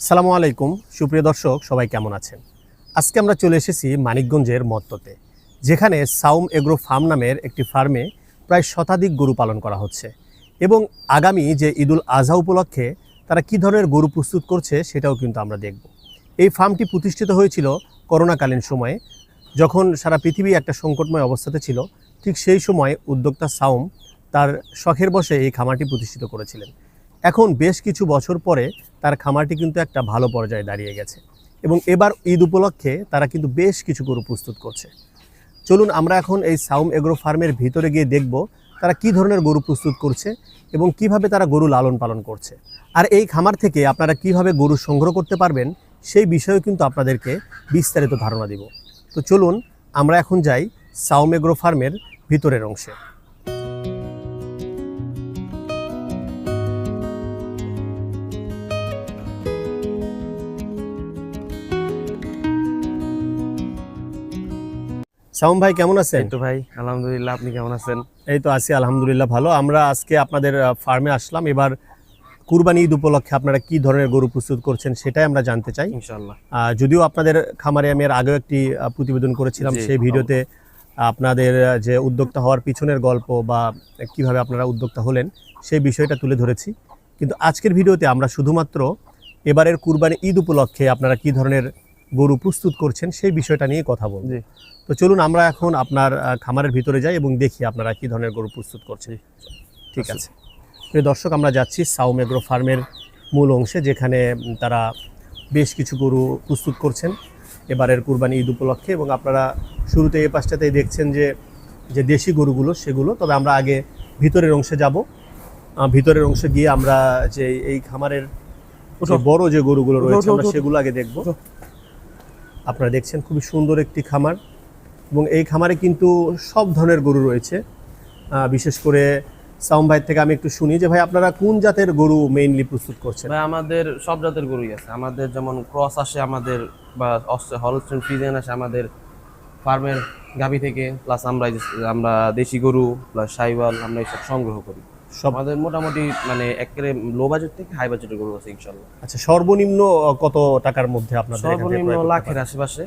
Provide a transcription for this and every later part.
সালামু আলাইকুম সুপ্রিয় দর্শক, সবাই কেমন আছেন? আজকে আমরা চলে এসেছি মানিকগঞ্জের মত্ততে, যেখানে সাউম এগ্রো ফার্ম নামের একটি ফার্মে প্রায় শতাধিক গরু পালন করা হচ্ছে। এবং আগামী যে ঈদুল আজহা উপলক্ষে তারা কী ধরনের গরু প্রস্তুত করছে সেটাও কিন্তু আমরা দেখব। এই ফার্মটি প্রতিষ্ঠিত হয়েছিল করোনাকালীন সময়ে, যখন সারা পৃথিবী একটা সংকটময় অবস্থাতে ছিল। ঠিক সেই সময় উদ্যোক্তা সাউম তার শখের বশে এই খামারটি প্রতিষ্ঠিত করেছিলেন। এখন বেশ কিছু বছর পরে তার খামারটি কিন্তু একটা ভালো পর্যায়ে দাঁড়িয়ে গেছে এবং এবার ঈদ উপলক্ষে তারা কিন্তু বেশ কিছু গরু প্রস্তুত করছে। চলুন আমরা এখন এই সাউম এগ্রো ফার্মের ভিতরে গিয়ে দেখব তারা কী ধরনের গরু প্রস্তুত করছে এবং কিভাবে তারা গরু লালন পালন করছে। আর এই খামার থেকে আপনারা কিভাবে গরু সংগ্রহ করতে পারবেন সেই বিষয়েও কিন্তু আপনাদেরকে বিস্তারিত ধারণা দিব। তো চলুন আমরা এখন যাই সাউম এগ্রো ফার্মের ভিতরের অংশে। সাউম ভাই কেমন আছেন? তো ভাই আলহামদুলিল্লাহ, আপনি কেমন আছেন? এই তো আছি আলহামদুলিল্লাহ ভালো। আমরা আজকে আপনাদের ফার্মে আসলাম। এবার কুরবানি ঈদ উপলক্ষে আপনারা কি ধরনের গরু প্রস্তুত করছেন সেটাই আমরা জানতে চাই ইনশাআল্লাহ। যদিও আপনাদের খামারে আমি এর আগেও একটি প্রতিবেদন করেছিলাম, সেই ভিডিওতে আপনাদের যে উদ্যোক্তা হওয়ার পিছনের গল্প বা কিভাবে আপনারা উদ্যোক্তা হলেন সেই বিষয়টা তুলে ধরেছি। কিন্তু আজকের ভিডিওতে আমরা শুধুমাত্র এবারের কুরবানি ঈদ উপলক্ষে আপনারা কি ধরনের গরু প্রস্তুত করছেন সেই বিষয়টা নিয়ে কথা বলব। তো চলুন আমরা এখন আপনার খামারের ভিতরে যাই এবং দেখি আপনারা কি ধরনের গরু প্রস্তুত করছেন। ঠিক আছে প্রিয় দর্শক, আমরা যাচ্ছি সাউম এগ্রো ফার্মের মূল অংশে, যেখানে তারা বেশ কিছু গরু প্রস্তুত করছেন এবারের কুরবানি ঈদ উপলক্ষে। এবং আপনারা শুরুতে এই পাশটাতেই দেখছেন যে দেশি গরুগুলো সেগুলো। তবে আমরা আগে ভিতরের অংশে যাব। ভিতরের অংশে গিয়ে আমরা যে এই খামারের বড় যে গরুগুলো রয়েছে আমরা সেগুলো আগে দেখব। আপনারা দেখছেন খুবই সুন্দর একটি খামার এবং এই খামারে কিন্তু সব ধরনের গরু রয়েছে। বিশেষ করে সাউম ভাই থেকে আমি একটু শুনি যে ভাই আপনারা কোন জাতের গরু মেইনলি প্রস্তুত করছেন? ভাই আমাদের সব জাতের গরুই আছে। আমাদের যেমন ক্রস আসে আমাদের, বা হলস্টেইন ফ্রিজিয়ান আসে আমাদের ফার্মের গাভী থেকে, প্লাস আমরা দেশি গরু প্লাস শাহিওয়াল আমরা এইসব সংগ্রহ করি। সব আমাদের মোটামুটি মানে একেবারে লো বাজেট থেকে হাই বাজেটের গরু আছে ইনশাআল্লাহ। আচ্ছা, সর্বনিম্ন কত টাকার মধ্যে আপনাদের? সর্বনিম্ন লাখের আশেপাশে।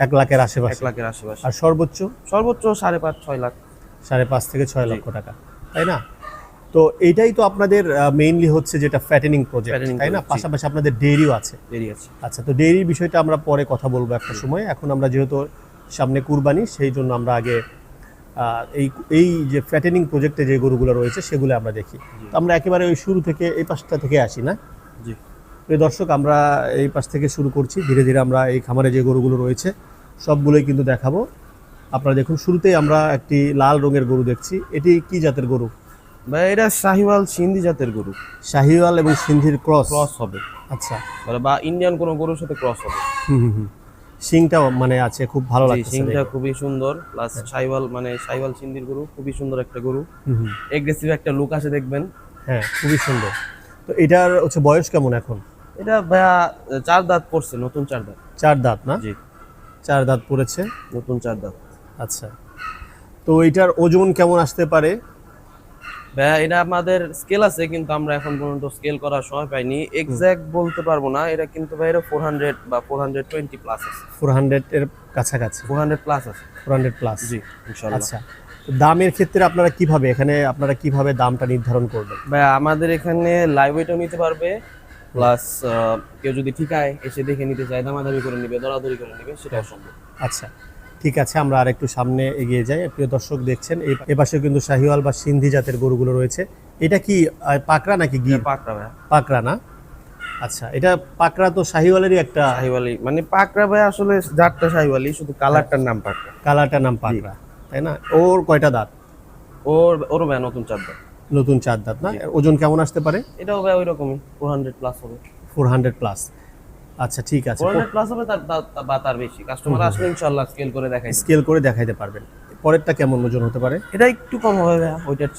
1 লাখের আশেপাশে? 1 লাখের আশেপাশে। আর সর্বোচ্চ? সর্বোচ্চ 5.5-6 লাখ। 5.5 থেকে 6 লক্ষ টাকা, তাই না? তো এইটাই তো আপনাদের মেইনলি হচ্ছে যেটা ফ্যাটেনিং প্রজেক্ট, তাই না? পাশাপাশি আপনাদের ডেইরিও আছে। ডেইরি আছে। আচ্ছা, তো ডেইরির বিষয়টা আমরা পরে কথা বলবো একটা সময়। এখন আমরা যেহেতু সামনে কুরবানি, সেই জন্য আমরা আগে এই যে ফ্যাটেনিং প্রজেক্টে যে গরুগুলো রয়েছে সেগুলো আমরা দেখি। তো আমরা একেবারে ওই শুরু থেকে এই পাশটা থেকে আসি না? জি। প্রিয় দর্শক, আমরা এই পাশ থেকে শুরু করছি। ধীরে ধীরে আমরা এই খামারে যে গরুগুলো রয়েছে সবগুলোই কিন্তু দেখাবো। আপনারা দেখুন, শুরুতেই আমরা একটি লাল রঙের গরু দেখছি। এটি কি জাতের গরু ভাই? এটা শাহিওয়াল সিন্ধি জাতের গরু। শাহিওয়াল এবং সিন্ধির ক্রস হবে। আচ্ছা, বা ইন্ডিয়ান কোনো গরুর সাথে ক্রস হবে। সিংটাও মানে আছে, খুব ভালো লাগছে। সিংটা খুবই সুন্দর, প্লাস শাহিওয়াল শাহিওয়াল সিন্ধির গরু, খুবই সুন্দর একটা গরু। এগ্রেসিভ একটা লুক আসে দেখবেন। হ্যাঁ, খুবই সুন্দর। তো এটার হচ্ছে বয়স কেমন এখন? এটা ভাইয়া 4 দাঁত পড়ছে, নতুন 4 দাঁত। 4 দাঁত না? জি, 4 দাঁত পড়েছে, নতুন 4 দাঁত। আচ্ছা, তো এটার ওজন কেমন আসতে পারে? ভাইয়া এটা আমাদের স্কেল আছে, কিন্তু আমরা এখন পর্যন্ত স্কেল করার সময় পাইনি। এক্সাক্ট বলতে পারবো না এটা, কিন্তু ভাই এটা 400 বা 420 প্লাস আছে। 400 এর কাছাকাছি? 400 প্লাস আছে। 400 প্লাস? জি ইনশাআল্লাহ। আচ্ছা, তো দামের ক্ষেত্রে আপনারা কিভাবে দামটা নির্ধারণ করবেন? ভাইয়া আমাদের এখানে লাইভ ওয়েটও নিতে পারবে, প্লাস কেউ যদি ঠিকায় এসে দেখে নিতে চায়, দামাদামি করে নিবে, দরাদরি করে নিবে, সেটাও সম্ভব। আচ্ছা, ঠিক আছে, আমরা আর একটু সামনে এগিয়ে যাই। প্রিয় দর্শক দেখছেন এই পাশে কিন্তু শাহিওয়াল বা সিন্ধি জাতের গরুগুলো রয়েছে। এটা কি পাকড়া নাকি গির? পাকড়া ভাইয়া। পাকড়া না? আচ্ছা, এটা পাকড়া তো শাহিওয়ালেরই একটা। শাহিওয়ালি মানে পাকড়া ভাই, আসলে জাতটা শাহিওয়ালি, শুধু কালারটার নাম পাকড়া। কালারটার নাম পাকড়া, তাই না? ওর কয়টা দাঁত? ওর ভাই নতুন 4 দাঁত। নতুন 4 দাঁত না? ওজন কেমন আসতে পারে? এটাও ভাই ওই রকমই 400 প্লাস হবে। 400 প্লাস? আচ্ছা, ঠিক আছে, 400 প্লাস হবে, তার বেশি। কাস্টমার আসলে ইনশাআল্লাহ স্কেল করে দেখাইতে পারবেন। পরেরটা কেমন ওজন হতে পারে? এটা একটু কম হবে ভাই ওইটার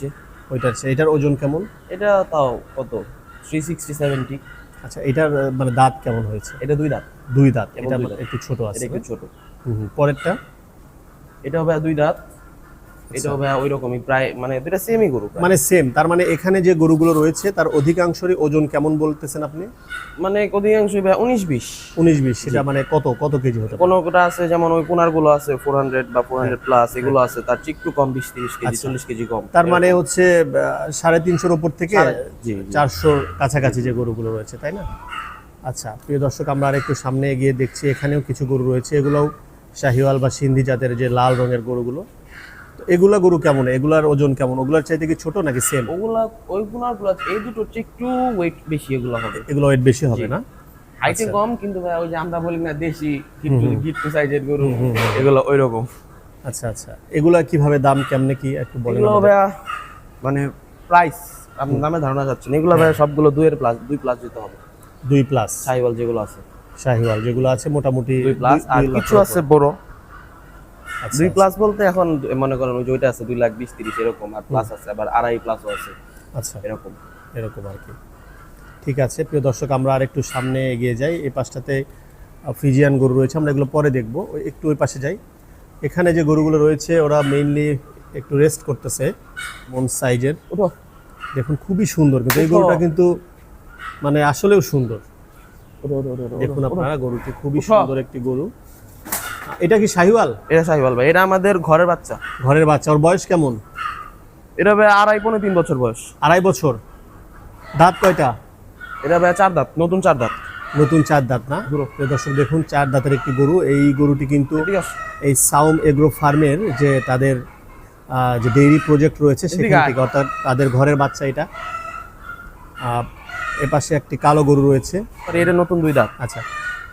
চেয়ে। এটার ওজন কেমন? এটা তাও কত 360-70। আচ্ছা, এটার মানে দাঁত কেমন হয়েছে? এটা 2 দাঁত। 2 দাঁত, এটা একটু ছোট আছে। এটা একটু ছোট। পরেরটা? এটা হবে 2 দাঁত। এটাও ভাইয়া ওই রকমই প্রায়, মানে দুটা সেমই গরু প্রায়। মানে সেম, তার মানে এখানে যে গরুগুলো রয়েছে তার অধিকাংশেরই ওজন কেমন বলতেছেন আপনি? মানে অধিকাংশই ভাইয়া 19-20। 19-20, সেটা মানে কত কত কেজি হতে পারে? কোনোটা আছে যেমন ওই কোনার গুলো আছে 400 বা 400 প্লাস, এগুলো আছে তার চেয়ে একটু কম, 20-30 কেজি, 40 কেজি কম। তার মানে হচ্ছে 350-র উপর থেকে জি, 400 কাছাকাছি যে গরুগুলো রয়েছে, তাই না? আচ্ছা প্রিয় দর্শক, আমরা আর একটু সামনে এগিয়ে দেখছি, এখানেও কিছু গরু রয়েছে, এগুলোও শাহিওয়াল বা সিন্ধি জাতের যে লাল রঙের গরুগুলো। তো এগুলা গরু কেমন, এগুলার ওজন কেমন, ওগুলার চাইতে কি ছোট নাকি সেম? ওগুলা ওই কোনাগুলো এই দুটো চেয়ে একটু ওয়েট বেশি এগুলো হবে। এগুলো ওয়েট বেশি হবে না? হাইটে কম, কিন্তু ভাই ওই যে আমরা বলি না দেশি গিট্টু সাইজের গরু, এগুলো ওই রকম। আচ্ছা আচ্ছা, এগুলা কিভাবে দাম কেমনে কি একটু বলেন এগুলো আমাদের। ভাইয়া মানে প্রাইস আপনার দামে ধারণা যাচ্ছে না, এগুলো ভাইয়া সবগুলো 2 প্লাস দিতে হবে। 2+? সাইওয়াল যেগুলো আছে শাহিওয়াল যেগুলো আছে মোটামুটি 2 প্লাস, আর 2 কিছু লক্ষের আছে উপর। বড়। আচ্ছা, 2 প্লাস বলতে এখন মনে করেন ওই যে ওইটা আছে 2,20,30 এরকম, আর প্লাস আছে আবার 2.5 প্লাসও আছে আচ্ছা এরকম। এরকম আর কি। ঠিক আছে প্রিয় দর্শক, আমরা আর একটু সামনে এগিয়ে যাই। এই পাশটাতে ফ্রিজিয়ান গরু রয়েছে, আমরা এগুলো পরে দেখবো, একটু ওই পাশে যাই। এখানে যে গরুগুলো রয়েছে ওরা মেইনলি একটু রেস্ট করতেছে, মন সাইজের। ওঠো দেখুন খুবই সুন্দর, কিন্তু এই গরুটা কিন্তু মানে আসলেও সুন্দর। ওঠো ওঠো ওঠো দেখুন আপনারা, গরুটি খুবই উঠো। সুন্দর একটি গরু। এটা কি শাহিওয়াল? এটা সাইওয়াল ভাই, এটা আমাদের ঘরের বাচ্চা। ঘরের বাচ্চা, ওর বয়স কেমন? এটা ভাই 2.5-3 বছর বয়স। 2.5 বছর। দাঁত কয়টা? এটা ভাই 4 দাঁত, নতুন 4 দাঁত। নতুন 4 দাঁত না? প্রিয় দর্শক দেখুন, 4 দাঁতের একটি গরু। এই গরুটি কিন্তু ঠিক আছে, এই সাউম এগ্রো ফার্মের যে তাদের যে ডেইরি প্রজেক্ট রয়েছে সেখান থেকে, অর্থাৎ তাদের ঘরের বাচ্চা এটা। এপাশে একটি কালো গরু রয়েছে। আর এটা নতুন 2 দাঁত। আচ্ছা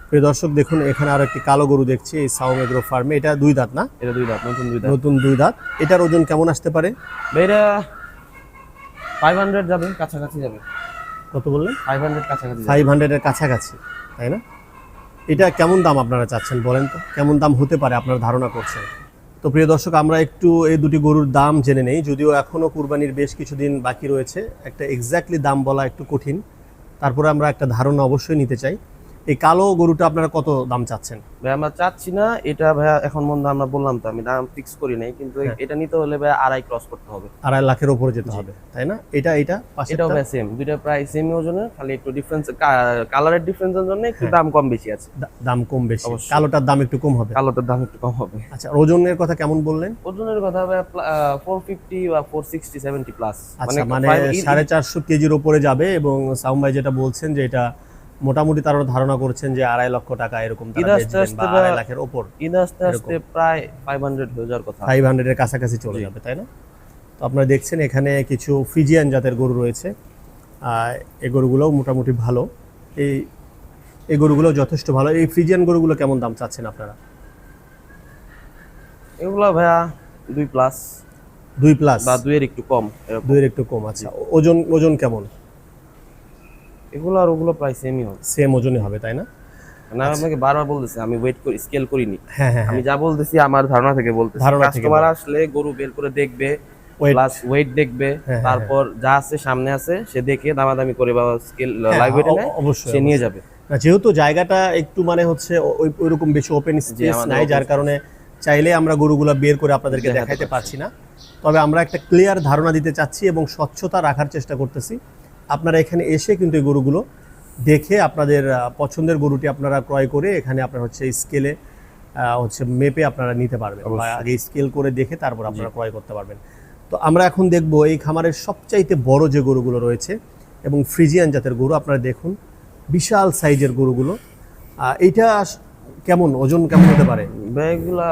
প্রিয় দর্শক দেখুন, এখানে আরো একটি কালো গরু দেখছি এই সাউম এগ্রো ফার্মে। এটা 2 দাঁত না? এটা 2 দাঁত, নতুন 2 দাঁত। নতুন 2 দাঁত। এটার ওজন কেমন আসতে পারে? ভাই এটা 500 যাবে, কাছাকাছি যাবে। কত বললেন? 500 কাছাকাছি যাবে। 500 এর কাছাকাছি, তাই না? এটা কেমন দাম আপনারা চাচ্ছেন বলেন তো, কেমন দাম হতে পারে আপনারা ধারণা করছেন? তো প্রিয় দর্শক, আমরা একটু এই দুটি গরুর দাম জেনে নেই, যদিও এখনো কুরবানির বেশ কিছুদিন বাকি রয়েছে, একটা এক্স্যাক্টলি দাম বলা একটু কঠিন। তারপরে আমরা একটা ধারণা অবশ্যই নিতে চাই। এই কালো গরুটা আপনারা কত দাম চাচ্ছেন? ভাই আমরা চাচ্ছি না এটা ভাইয়া, এখন মধ্যে আমরা বললাম তো আমি দাম ফিক্স করি নাই, কিন্তু এটা নিতে হলে ভাই 2.5 ক্রস করতে হবে। 2.5 লাখের উপরে যেতে হবে, তাই না? এটা পাশেরটা? এটাও ভাই সেম, দুইটা প্রায় সেম ওজনের, খালি একটু ডিফারেন্স কালারের ডিফারেন্সের জন্য একটু দাম কম বেশি আছে। দাম কম বেশি, কালোটার দাম একটু কম হবে। কালোটার দাম একটু কম হবে। আচ্ছা, ওজনের কথা কেমন বললেন? ওজনের কথা ভাই 450 বা 460 70 প্লাস, আচ্ছা, মানে 450 কেজির উপরে যাবে। এবং সাউম ভাই যেটা বলছেন যে এটা মোটামুটি তারা ধারণা করছেন যে 2.5 লক্ষ টাকা এরকম তারা বেচবেন, বা 2.5 লাখের উপর। ঈদ আস্তে আস্তে প্রায় 500 হয়ে যাওয়ার কথা, 500 এর কাছাকাছি চলে যাবে, তাই না? তো আপনারা দেখছেন এখানে কিছু ফ্রিজিয়ান জাতের গরু রয়েছে। এই গরুগুলোও মোটামুটি ভালো, এই গরুগুলো যথেষ্ট ভালো। এই ফ্রিজিয়ান গরুগুলো কেমন দাম চাচ্ছেন আপনারা? এগুলো ভাইয়া 2 প্লাস, 2 প্লাস বা 2 এর একটু কম, 2 এর একটু কম। আচ্ছা, ওজন কেমন? এগুলো আর ওগুলো প্রায় সেমই হবে। সেম ওজনই হবে, তাই না? না, আপনাকে বারবার বলতেছি আমি ওয়েট করি, স্কেল করিনি। হ্যাঁ হ্যাঁ, আমি যা বলতেছি আমার ধারণা থেকে বলতেছি। কাস্টমার আসলে গরু বের করে দেখবে, প্লাস ওয়েট দেখবে, তারপর যা আছে সামনে আছে সে দেখে দামাদামি করে বা স্কেল লাইভ ওয়েট এনে সে নিয়ে যাবে। যেহেতু জায়গাটা একটু মানে হচ্ছে ওইরকম বেশি ওপেন স্পেস নাই, যার কারণে চাইলে আমরা গরুগুলো বের করে আপনাদেরকে দেখাইতে পারছি না। তবে আমরা একটা ক্লিয়ার ধারণা দিতে চাচ্ছি এবং স্বচ্ছতা রাখার চেষ্টা করতেছি। আপনারা এখানে এসে কিন্তু এই গরুগুলো দেখে আপনাদের পছন্দের গরুটি আপনারা ক্রয় করে এখানে আপনারা হচ্ছে স্কেলে হচ্ছে মেপে আপনারা নিতে পারবেন, বা আগে স্কেল করে দেখে তারপর আপনারা ক্রয় করতে পারবেন। তো আমরা এখন দেখব এই খামারের সবচাইতে বড় যে গরুগুলো রয়েছে এবং ফ্রিজিয়ান জাতের গরু। আপনারা দেখুন বিশাল সাইজের গরুগুলো। এইটা কেমন ওজন কেমন হতে পারে? ব্যাগগুলা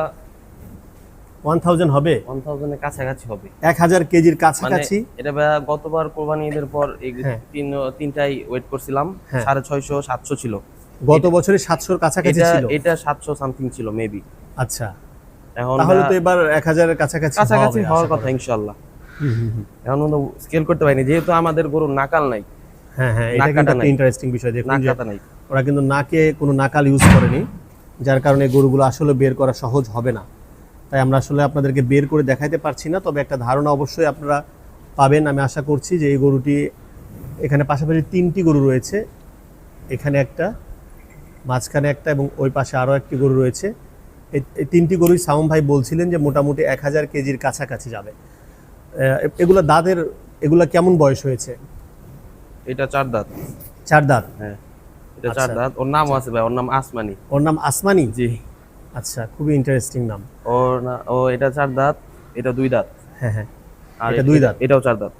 1000 হবে, 1000 এর কাছাকাছি হবে, 1000 কেজির কাছাকাছি। এটা গতবার কোরবানি ঈদের পর এই তিনটাই ওয়েট করছিলাম, 650 700 ছিল। গত বছরে 700 এর কাছাকাছি ছিল, এটা 700 সামথিং ছিল মেবি। আচ্ছা, এখন তাহলে তো এবার 1000 এর কাছাকাছি হওয়ার কথা ইনশাআল্লাহ। এখন তো স্কেল করতে পারিনি, যেহেতু আমাদের গরু নাকাল নাই। হ্যাঁ হ্যাঁ, এটা কিন্তু একটা ইন্টারেস্টিং বিষয়। দেখুন যে ওরা কিন্তু নাকে কোনো নাকাল ইউজ করেনি, যার কারণে গরুগুলো আসলে বের করা সহজ হবে না। তাই আমরা আসলে আপনাদেরকে বের করে দেখাইতে পারছি না, তবে একটা ধারণা অবশ্যই আপনারা পাবেন। আমি আশা করছি যে এই গরুটি, এখানে পাশাপাশি 3টি গরু রয়েছে, এখানে একটা, মাঝখানে একটা এবং ওই পাশে আরও একটি গরু রয়েছে। এই তিনটি গরুই সাউম ভাই বলছিলেন যে মোটামুটি 1000 কেজির কাছাকাছি যাবে। এগুলা দাঁতের, এগুলা কেমন বয়স হয়েছে? এটা 4 দাঁত। 4 দাঁত? হ্যাঁ, এটা 4 দাঁত। ওর নামও আছে ভাই, ওর নাম আসমানি। ওর নাম আসমানি? জি। আচ্ছা, খুবই ইন্টারেস্টিং নাম। এটা 4 দাঁত, এটা 2 দাঁত। হ্যাঁ হ্যাঁ, আর এটা 2 দাঁত, এটাও 4 দাঁত।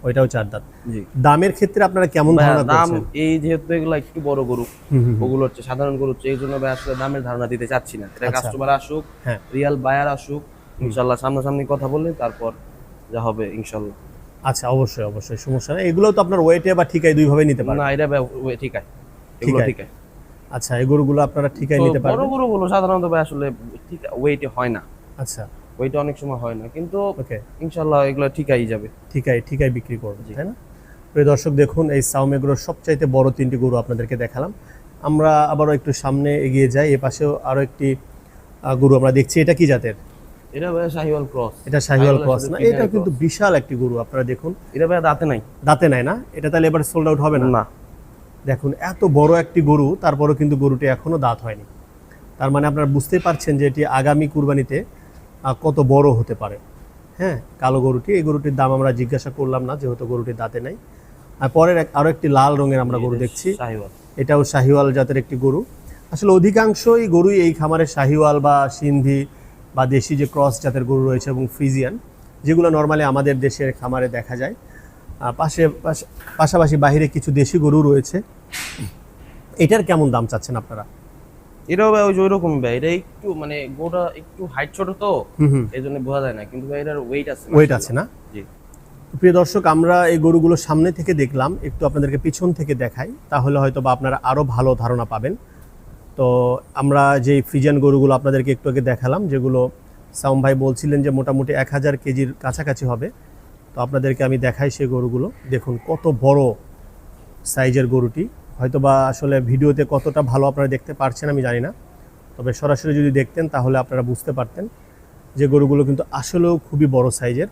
ওইটাও 4 দাঁত। জি। দামের ক্ষেত্রে আপনারা কেমন ধারণা দাম করছেন? এই যেহেতু এগুলো একটু বড় গরু, ওগুলো হচ্ছে সাধারণ গরু হচ্ছে, এই জন্য ভাই আসলে দামের ধারণা দিতে চাচ্ছি না। এটা কাস্টমার আসুক, হ্যাঁ, রিয়াল বায়ার আসুক, ইনশাল্লাহ সামনাসামনি কথা বললে তারপর যা হবে ইনশাল্লাহ। আচ্ছা, অবশ্যই অবশ্যই, সমস্যা নেই। এগুলো তো আপনার ওয়েটে বা ঠিকায় দুইভাবে নিতে পারেন? না, এটা ঠিক আছে, এগুলো ঠিক আছে। আচ্ছা, এই গরুগুলো আপনারা ঠিকায় নিতে পারবেন? বড় গরুগুলো সাধারণত ভাই আসলে ঠিক ওয়েটে হয় না। আচ্ছা, ওয়েটে অনেক সময় হয় না, কিন্তু ওকে, ইনশাল্লাহ এগুলো ঠিকই যাবে। ঠিকায় বিক্রি করবেন, তাই না? প্রিয় দর্শক, দেখুন এই সাউম এগ্রোর সবচাইতে বড় 3টি গরু আপনাদেরকে দেখালাম। আমরা আবারও একটু সামনে এগিয়ে যাই। এ পাশেও আরো একটি গরু আমরা দেখছি। এটা কি জাতের? এটা ভাই শাহিওয়াল ক্রস। এটা শাহিওয়াল ক্রস না? এটা কিন্তু বিশাল একটি গরু, আপনারা দেখুন। এটা ভাই দাঁতে নাই। দাঁতে নাই না? এটা তাহলে এবার সোল্ড আউট হবে না? না। দেখুন, এত বড় একটি গরু, তারপরেও কিন্তু গরুটি এখনো দাঁত হয়নি। তার মানে আপনারা বুঝতেই পারছেন যে এটি আগামী কুরবানিতে কত বড় হতে পারে। হ্যাঁ, কালো গরুটি, এই গরুটির দাম আমরা জিজ্ঞাসা করলাম না, যেহেতু গরুটির দাঁতে নাই। আর পরের আরো একটি লাল রঙের আমরা গরু দেখছি, এটাও শাহিওয়াল জাতের একটি গরু। আসলে অধিকাংশই গরুই এই খামারে শাহিওয়াল বা সিন্ধি বা দেশি যে ক্রস জাতের গরু রয়েছে এবং ফ্রিজিয়ান, যেগুলো নর্মালি আমাদের দেশের খামারে দেখা যায়। পাশাপাশি বাইরে কিছু দেশি গরু রয়েছে। এটার কেমন দাম চাচ্ছেন আপনারা? এটাও ভাই ওই রকমই ভাই, এটা একটু মানে গোটা একটু হাইট ছোট তো, এই জন্য বোঝা যায় না, কিন্তু ভাই এটার ওয়েট আছে না? জি। প্রিয় দর্শক, আমরা এই গরুগুলো সামনে থেকে দেখলাম, একটু আপনাদেরকে পিছন থেকে দেখাই, তাহলে হয়তো বা আপনারা আরো ভালো ধারণা পাবেন। তো আমরা যে ফ্রিজিয়ান গরুগুলো আপনাদেরকে একটু আগে দেখালাম, যেগুলো সাউম ভাই বলছিলেন যে মোটামুটি 1000 কেজির কাছাকাছি হবে, তো আপনাদেরকে আমি দেখাই সেই গরুগুলো। দেখুন কত বড় সাইজের গরুটি। হয়তো বা আসলে ভিডিওতে কতটা ভালো আপনারা দেখতে পারছেন আমি জানি না, তবে সরাসরি যদি দেখতেন তাহলে আপনারা বুঝতে পারতেন যে গরুগুলো কিন্তু আসলেও খুবই বড় সাইজের।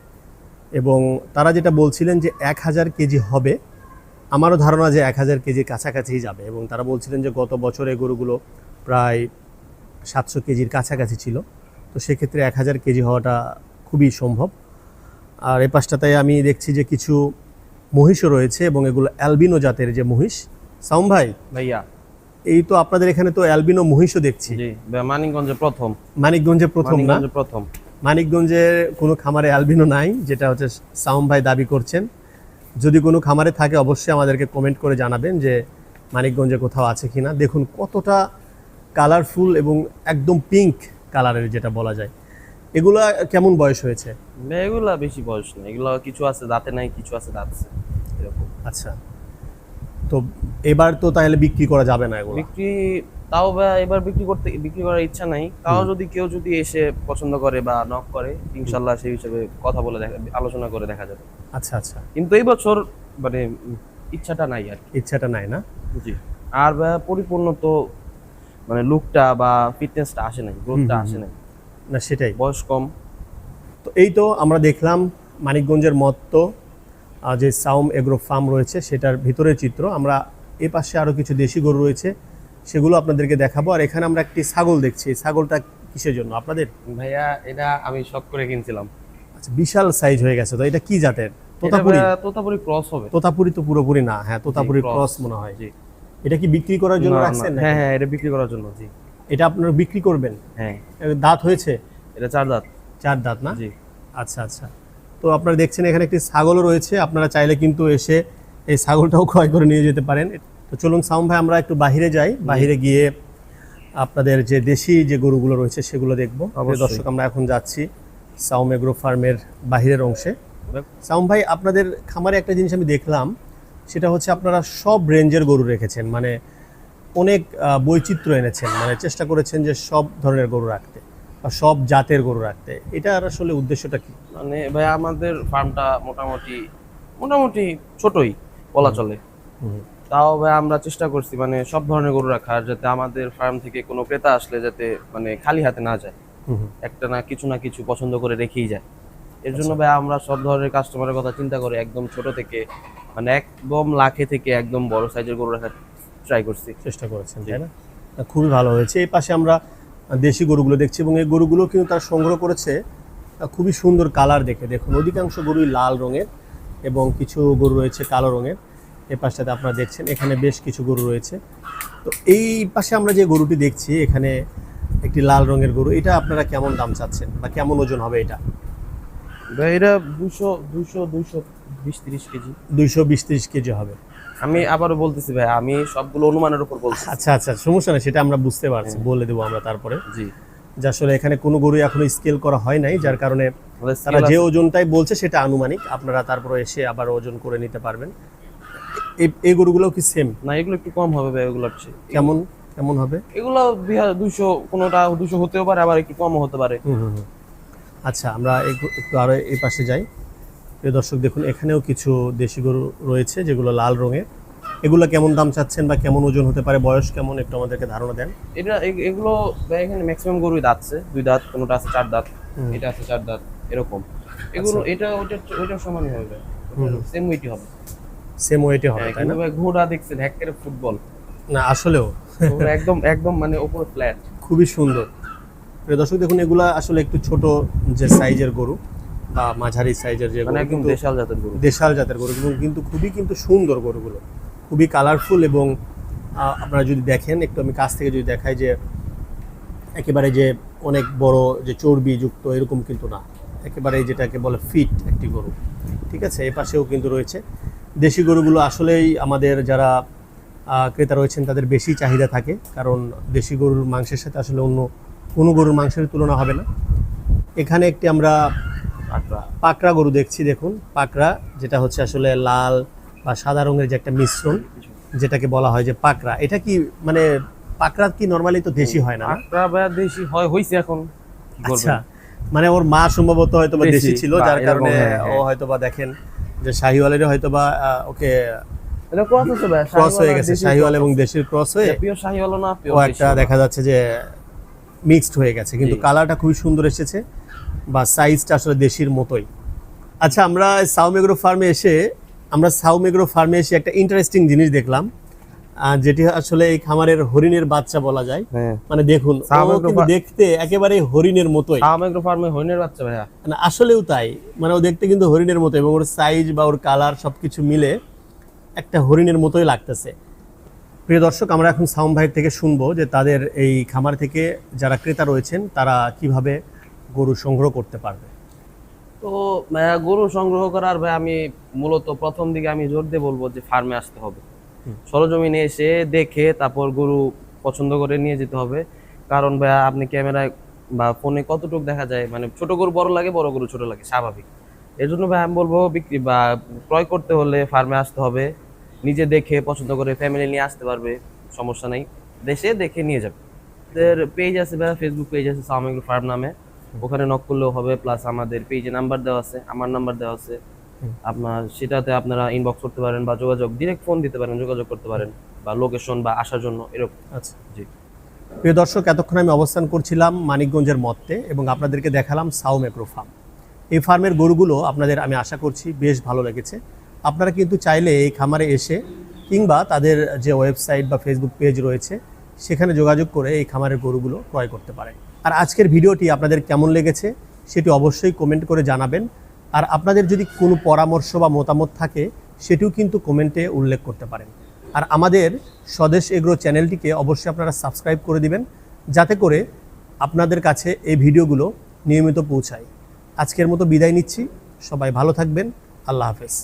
এবং তারা যেটা বলছিলেন যে 1000 কেজি হবে, আমারও ধারণা যে 1000 কেজির কাছাকাছিই যাবে। এবং তারা বলছিলেন যে গত বছর এই গরুগুলো প্রায় 700 কেজির কাছাকাছি ছিল, তো সেক্ষেত্রে 1000 কেজি হওয়াটা খুবই সম্ভব। আর এই পাশটাতে আমি দেখছি যে কিছু মহিষও রয়েছে, এবং এগুলো অ্যালবিনো জাতের যে মহিষ। সাউম ভাইয়া, এই তো আপনাদের এখানে তো অ্যালবিনো মহিষও দেখছি। মানিকগঞ্জে প্রথম না? মানিকগঞ্জের কোনো খামারে অ্যালবিনো নাই, যেটা হচ্ছে সাউম ভাই দাবি করছেন। যদি কোনো খামারে থাকে অবশ্যই আমাদেরকে কমেন্ট করে জানাবেন যে মানিকগঞ্জে কোথাও আছে কিনা। দেখুন কতটা কালারফুল এবং একদম পিঙ্ক কালারের, যেটা বলা যায়। এগুলা কেমন বয়স হয়েছে? এগুলা বেশি বয়স না, এগুলা কিছু আছে দাঁতে নাই, কিছু আছে দাঁতে এরকম। আচ্ছা, তো এবার তো তাহলে বিক্রি করা যাবে না এগুলো? তাও এবার বিক্রি করার ইচ্ছা নাই। তাও যদি কেউ এসে পছন্দ করে বা নক করে, ইনশাল্লাহ সেই হিসেবে কথা বলে আলোচনা করে দেখা যাবে। আচ্ছা আচ্ছা, কিন্তু এই বছর মানে ইচ্ছাটা নাই আর কি। ইচ্ছাটা নাই না? জি। আর পরিপূর্ণ তো মানে লুকটা বা ফিটনেসটা আসে নাই, গ্রোথটা আসে নাই না, সেটাই, বয়স কম। তো এই তো আমরা দেখলাম মানিকগঞ্জের মতো যে সাউম এগ্রো ফার্ম রয়েছে সেটার ভিতরের চিত্র। আমরা এ পাশে আরও কিছু দেশি গরু রয়েছে, সেগুলো আপনাদেরকে দেখাবো। আর এখানে আমরা একটি ছাগল দেখছি। ছাগলটা কিসের জন্য আপনাদের? ভাইয়া এটা আমি শখ করে কিনছিলাম। আচ্ছা, বিশাল সাইজ হয়ে গেছে। তো এটা কি জাতের? তোতাপুরি ক্রস হবে। তোতাপুরি তো পুরোপুরি না, হ্যাঁ তোতাপুরি ক্রস মনে হয়। জি। এটা কি বিক্রি করার জন্য রাখছেন? হ্যাঁ হ্যাঁ, এটা বিক্রি করার জন্য। জি। এটা আপনারা বিক্রি করবেন? হ্যাঁ। দাঁত হয়েছে? এটা 4 দাঁত। 4 দাঁত না? জি। আচ্ছা আচ্ছা, তো আপনারা দেখছেন এখানে একটি ছাগলও রয়েছে। আপনারা চাইলে কিন্তু এসে এই ছাগলটাও ক্রয় করে নিয়ে যেতে পারেন। তো চলুন সাউম ভাই, আমরা একটু বাহিরে যাই, বাহিরে গিয়ে আপনাদের যে দেশি যে গরুগুলো রয়েছে সেগুলো দেখবো। দর্শক, আমরা এখন যাচ্ছি সাউম এগ্রো ফার্মের বাহিরের অংশে। সাউম ভাই, আপনাদের খামারে একটা জিনিস আমি দেখলাম, সেটা হচ্ছে আপনারা সব রেঞ্জের গরু রেখেছেন, মানে অনেক বৈচিত্র্য এনেছেন, মানে চেষ্টা করেছেন যে সব ধরনের গরু রাখতে বা সব জাতের গরু রাখতে। এটার আসলে উদ্দেশ্যটা কি? মানে ভাই আমাদের ফার্মটা মোটামুটি ছোটই বলা চলে। তাও ভাই আমরা চেষ্টা করছি মানে সব ধরনের গরু রাখার, যাতে আমাদের ফার্ম থেকে কোনো ক্রেতা আসলে যাতে মানে খালি হাতে না যায়, একটা না কিছু পছন্দ করে রেখেই যায়। এর জন্য ভাই আমরা সব ধরনের কাস্টমারের কথা চিন্তা করে একদম ছোট থেকে মানে একদম লাখে থেকে একদম বড় সাইজের গরু রাখার ট্রাই করছি, চেষ্টা করেছেন, তাই না? খুবই ভালো হয়েছে। এই পাশে আমরা দেশি গরুগুলো দেখছি, এবং এই গরুগুলো কিন্তু তার সংগ্রহ করেছে খুবই সুন্দর কালার দেখে। দেখুন অধিকাংশ গরুই লাল রঙের এবং কিছু গরু রয়েছে কালো রঙের। এই পাশটাতে আপনারা দেখছেন এখানে বেশ কিছু গরু রয়েছে। তো এই পাশে আমরা যে গরুটি দেখছি এখানে একটি লাল রঙের গরু, এটা আপনারা কেমন দাম চাচ্ছেন বা কেমন ওজন হবে এটা? ভাই এটা 220-30 কেজি। 220-30 কেজি হবে। আমি আবারও বলতেছি ভাই, আমি সবগুলো অনুমানের উপর বলছি। আচ্ছা আচ্ছা, সমস্যা নেই, সেটা আমরা বুঝতে পারছি, বলে দেবো আমরা তারপরে। জি, যে আসলে এখানে কোনো গরুই এখনো স্কেল করা হয় নাই, যার কারণে আমাদের তারা scale যে আছে। ওজনটাই বলছে সেটা আনুমানিক, আপনারা তারপরে এসে আবার ওজন করে নিতে পারবেন। এই গরুগুলো কি সেম? না, এগুলো একটু কম হবে ভাই এগুলোর চেয়ে। কেমন কেমন হবে? এগুলো 200, কোনোটা 200 হতেও পারে, আবার একটু কমও হতে পারে। আচ্ছা, আমরা একটু আরো এই পাশে যাই। প্রিয় দর্শক দেখুন এখানেও কিছু দেশি গরু রয়েছে যেগুলো লাল রঙের। এগুলো কেমন দাম চাচ্ছেন বা কেমন ওজন হতে পারে, বয়স কেমন, একটু আমাদেরকে ধারণা দেন। এগুলো ভাই এখানে ম্যাক্সিমাম গরুই দাঁত আছে, 2 দাঁত, কোনোটা আছে 4 দাঁত, এটা আছে 4 দাঁত, এরকম। এগুলো এটা ওইটার সমানই হবে, সেম ওয়েটই হবে। সেম ওয়েটে হবে, তাই না? কিন্তু ভাই ঘোড়া দেখছেন একেবারে ফুটবল, না আসলেও ঘোড়া একদম একদম মানে উপরে ফ্ল্যাট। খুবই সুন্দর। প্রিয় দর্শক দেখুন এগুলা আসলে একটু ছোট যে সাইজের গরু বা মাঝারি সাইজের যে মানে গরু, একদম কিন্তু দেশাল জাতের গরু। দেশাল জাতের গরু, এবং কিন্তু খুবই কিন্তু সুন্দর গরুগুলো, খুবই কালারফুল। এবং আপনারা যদি দেখেন একটু, আমি কাছ থেকে যদি দেখাই, যে একেবারে যে অনেক বড় যে চর্বি যুক্ত এরকম কিন্তু না, একেবারে যেটাকে বলে ফিট একটি গরু। ঠিক আছে, এই পাশেও কিন্তু রয়েছে দেশি গরুগুলো। আসলেই আমাদের যারা ক্রেতা রয়েছেন তাদের বেশি চাহিদা থাকে, কারণ দেশি গরুর মাংসের সাথে আসলে অন্য কোনো গরুর মাংসের তুলনা হবে না। এখানে একটি আমরা পাকড়া গরু দেখছি। দেখুন পাকড়া, যেটা হচ্ছে আসলে লাল বা সাদা রঙের যে একটা মিশ্রণ, যেটাকে বলা হয় যে পাকড়া। এটা কি মানে পাকড়া কি নরমালি তো দেশি হয় না? একটা ভাই দেশি হইছে এখন। আচ্ছা, মানে ওর মা সম্ভবত হয়তো বা দেশি ছিল, যার কারণে ও হয়তো বা দেখেন যে শাহিওয়ালেরও হয়তো বা ওকে এটা ক্রস আছে ভাই, ক্রস হয়ে গেছে, শাহিওয়াল এবং দেশির ক্রস হয়ে পিওর শাহিওয়াল না, ও পিওর একটা দেখা যাচ্ছে যে মিক্সড হয়ে গেছে, কিন্তু কালারটা খুবই সুন্দর এসেছে বা সাইজটা আসলে দেশির মতোই। আচ্ছা, আমরা সাউমেগ্রো ফার্মে এসে একটা ইন্টারেস্টিং জিনিস দেখলাম, যেটি আসলে এই খামারের হরিণের বাচ্চা বলা যায়। মানে দেখুন ও কিন্তু দেখতে একেবারে হরিণের মতোই। সাউমেগ্রো ফার্মে হরিণের বাচ্চা ভাইয়া, মানে আসলেও তাই, মানে ও দেখতে কিন্তু হরিণের মতো, এবং ওর সাইজ বা ওর কালার সবকিছু মিলে একটা হরিণের মতোই লাগতেছে। প্রিয় দর্শক, আমরা এখন সাউম ভাইয়ের থেকে শুনবো যে তাদের এই খামার থেকে যারা ক্রেতা রয়েছেন তারা কিভাবে গরু সংগ্রহ করতে পারবে। তো ভাইয়া গরু সংগ্রহ করার ভাই আমি মূলত প্রথম দিকে আমি জোর দিয়ে বলবো যে ফার্মে আসতে হবে, সরজমিনে এসে দেখে তারপর গরু পছন্দ করে নিয়ে যেতে হবে। কারণ ভাইয়া আপনি ক্যামেরায় বা ফোনে কতটুকু দেখা যায়, মানে ছোট গরু বড় লাগে, বড় গরু ছোট লাগে, স্বাভাবিক। এর জন্য ভাই আমি বলবো বিক্রি বা ক্রয় করতে হলে ফার্মে আসতে হবে, নিজে দেখে পছন্দ করে ফ্যামিলি নিয়ে আসতে পারবে, সমস্যা নাই, দেশে দেখে নিয়ে যাবে। এর পেজ আছে ভাইয়া, ফেসবুক পেজ আছে সাউমেগ্রো ফার্ম নামে, ওখানে নক করলেও হবে, প্লাস আমাদের পেজে নাম্বার দেওয়া আছে, আমার নাম্বার দেওয়া আছে, আপনার সেটাতে আপনারা ইনবক্স করতে পারেন বা ডিরেক্ট ফোন দিতে পারেন, যোগাযোগ করতে পারেন, বা লোকেশন বা আসার জন্য এরকম। আচ্ছা জি, প্রিয় দর্শক, এতক্ষণ আমি অবস্থান করছিলাম মানিকগঞ্জের মধ্যে এবং আপনাদেরকে দেখালাম সাউমেগ্রো ফার্ম। এই ফার্মের গরুগুলো আপনাদের আমি আশা করছি বেশ ভালো লেগেছে। আপনারা কিন্তু চাইলে এই খামারে এসে কিংবা তাদের যে ওয়েবসাইট বা ফেসবুক পেজ রয়েছে সেখানে যোগাযোগ করে এই খামারের গরুগুলো ক্রয় করতে পারেন। আর আজকের ভিডিওটি আপনাদের কেমন লেগেছে সেটি অবশ্যই কমেন্ট করে জানাবেন। আর আপনাদের যদি কোনো পরামর্শ বা মতামত থাকে সেটিও কিন্তু কমেন্টে উল্লেখ করতে পারেন। আর আমাদের স্বদেশ এগ্রো চ্যানেলটিকে অবশ্যই আপনারা সাবস্ক্রাইব করে দিবেন, যাতে করে আপনাদের কাছে এই ভিডিওগুলো নিয়মিত পৌঁছায়। আজকের মতো বিদায় নিচ্ছি, সবাই ভালো থাকবেন, আল্লাহ হাফেজ।